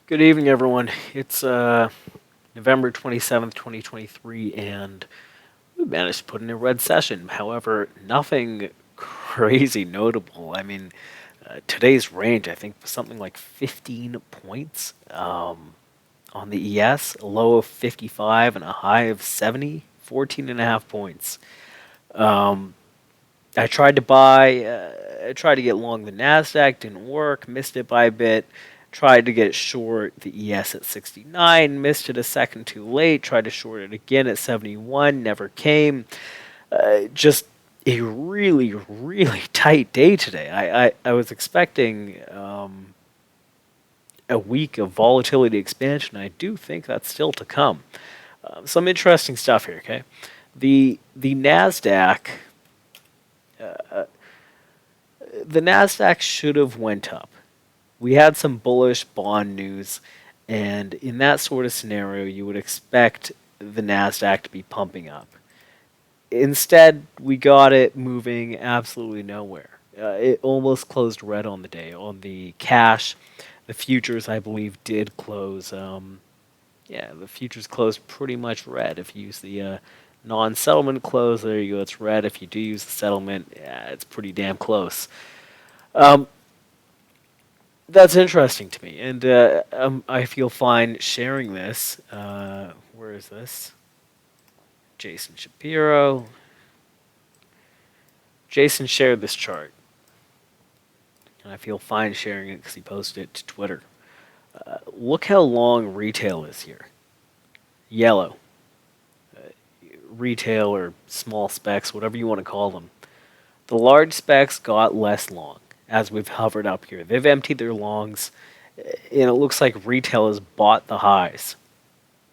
Good evening, everyone. It's November 27th, 2023, and we managed to put in a red session. However, nothing crazy notable. Today's range, I think, was something like 15 points on the ES, a low of 55 and a high of 70, 14 and a half points. I tried to I tried to get long the NASDAQ, didn't work, missed it by a bit. Tried to get short the ES at 69, missed it a second too late. Tried to short it again at 71, never came. Just a really, really tight day today. I was expecting a week of volatility expansion. I do think that's still to come. Some interesting stuff here, okay? The NASDAQ the NASDAQ should have went up. We had some bullish bond news, and in that sort of scenario, you would expect the NASDAQ to be pumping up. Instead, we got it moving absolutely nowhere. It almost closed red on the day. On the cash, the futures, I believe, did close. The futures closed pretty much red. If you use the non-settlement close, there you go, it's red. If you do use the settlement, yeah, it's pretty damn close. That's interesting to me, and I feel fine sharing this. Where is this? Jason Shapiro. Jason shared this chart, and I feel fine sharing it because he posted it to Twitter. Look how long retail is here. Yellow. Retail or small specs, whatever you want to call them. The large specs got less long as we've hovered up here. They've emptied their longs, and it looks like retail has bought the highs.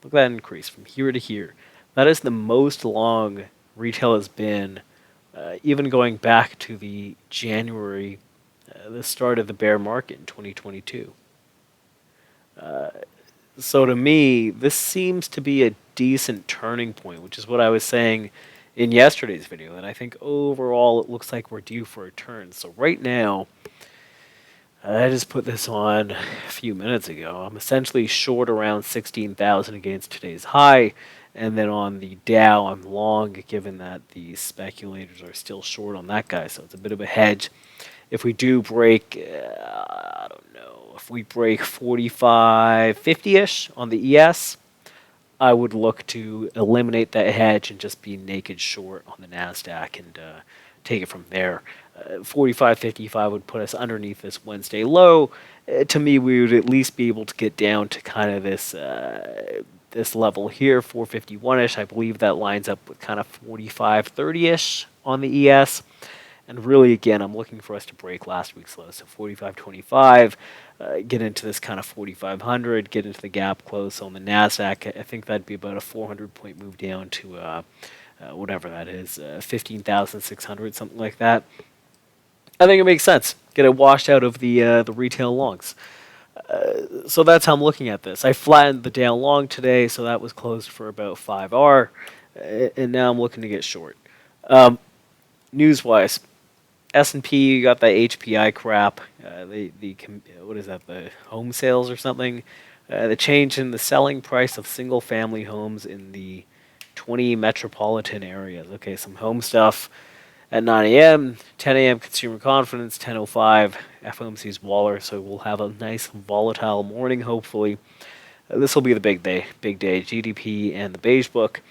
Look at that increase from here to here. That is the most long retail has been, even going back to the January, the start of the bear market in 2022. So to me, this seems to be a decent turning point, which is what I was saying in yesterday's video, that I think overall it looks like we're due for a turn. So right now, I just put this on a few minutes ago. I'm essentially short around 16,000 against today's high, and then on the Dow, I'm long, given that the speculators are still short on that guy, so it's a bit of a hedge. If we do break, I don't know, if we break 45, 50-ish on the ES, I would look to eliminate that hedge and just be naked short on the NASDAQ and take it from there. 45, 55 would put us underneath this Wednesday low. To me, we would at least be able to get down to kind of this level here, 451-ish. I believe that lines up with kind of 45, 30-ish on the ES. And really, again, I'm looking for us to break last week's low, so 45.25, get into this kind of 4,500, get into the gap close on the NASDAQ. I think that'd be about a 400-point move down to whatever that is, 15,600, something like that. I think it makes sense. Get it washed out of the retail longs. So that's how I'm looking at this. I flattened the Dow long today, so that was closed for about 5R, and now I'm looking to get short. News-wise, S&P, you got that HPI crap. What is that? The home sales or something. The change in the selling price of single-family homes in the 20 metropolitan areas. Okay, some home stuff at 9 a.m., 10 a.m. consumer confidence, 10:05 FOMC's Waller. So we'll have a nice volatile morning, hopefully. This will be the big day. GDP and the beige book.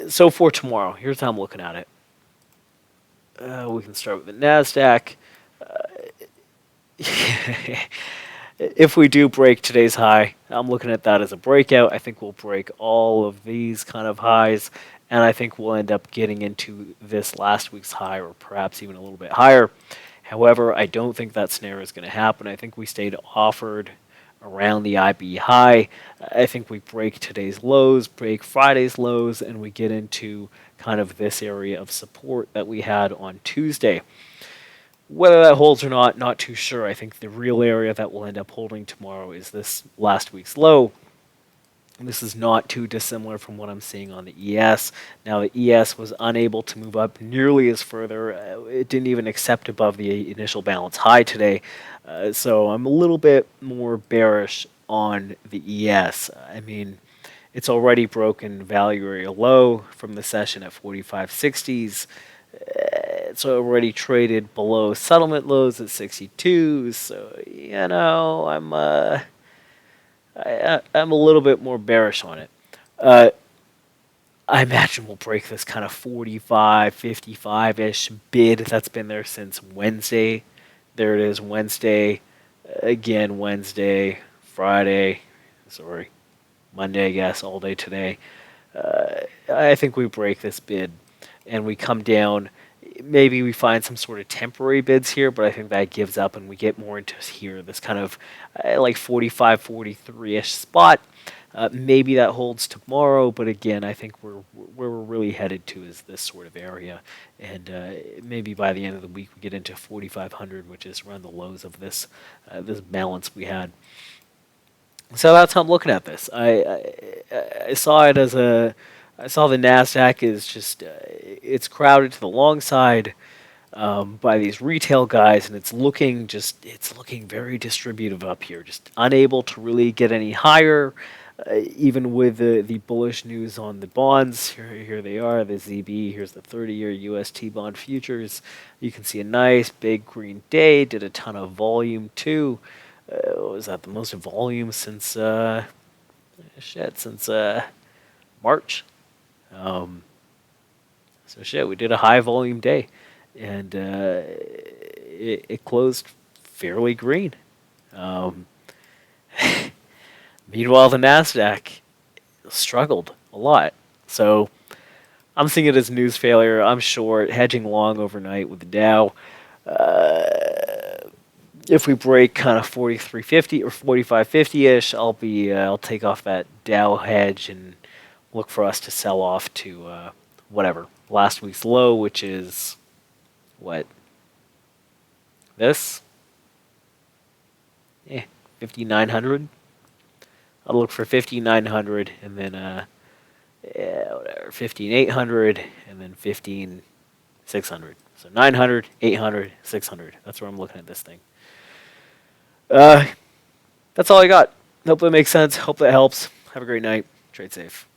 So for tomorrow, here's how I'm looking at it. We can start with the NASDAQ. If we do break today's high, I'm looking at that as a breakout. I think we'll break all of these kind of highs, and I think we'll end up getting into this last week's high or perhaps even a little bit higher. However, I don't think that scenario is going to happen. I think we stayed offered around the IB high. I think we break today's lows, break Friday's lows, and we get into kind of this area of support that we had on Tuesday. Whether that holds or not too sure. I think the real area that will end up holding tomorrow is this last week's low. This is not too dissimilar from what I'm seeing on the ES. Now, the ES was unable to move up nearly as further. It didn't even accept above the initial balance high today. So I'm a little bit more bearish on the ES. I mean, it's already broken value area low from the session at 45.60s. It's already traded below settlement lows at 62. So I'm a little bit more bearish on it. Uh, I imagine we'll break this kind of 45, 55-ish bid that's been there since Wednesday. There it is, Wednesday, again Wednesday, Friday, sorry, Monday, I guess, all day today. I think we break this bid and we come down. Maybe we find some sort of temporary bids here, but I think that gives up and we get more into here, this kind of like 45, 43-ish spot. Maybe that holds tomorrow, but again, I think where we're really headed to is this sort of area, and maybe by the end of the week we get into 4,500, which is around the lows of this this balance we had. So that's how I'm looking at this. I saw it as I saw the Nasdaq is just it's crowded to the long side by these retail guys, and it's looking very distributive up here, just unable to really get any higher. Even with the bullish news on the bonds, here they are, the ZB, here's the 30-year UST bond futures. You can see a nice big green day, did a ton of volume too. Was that the most volume since, since March? We did a high volume day, and it closed fairly green. Meanwhile, the Nasdaq struggled a lot. So I'm seeing it as news failure. I'm short, hedging long overnight with the Dow. If we break kind of 43.50 or 45.50-ish, I'll take off that Dow hedge and look for us to sell off to whatever last week's low, which is what this 5,900. I'll look for 5,900 and then whatever 15,800 and then 15,600. So 900, 800, 600. That's where I'm looking at this thing. That's all I got. Hope that makes sense. Hope that helps. Have a great night. Trade safe.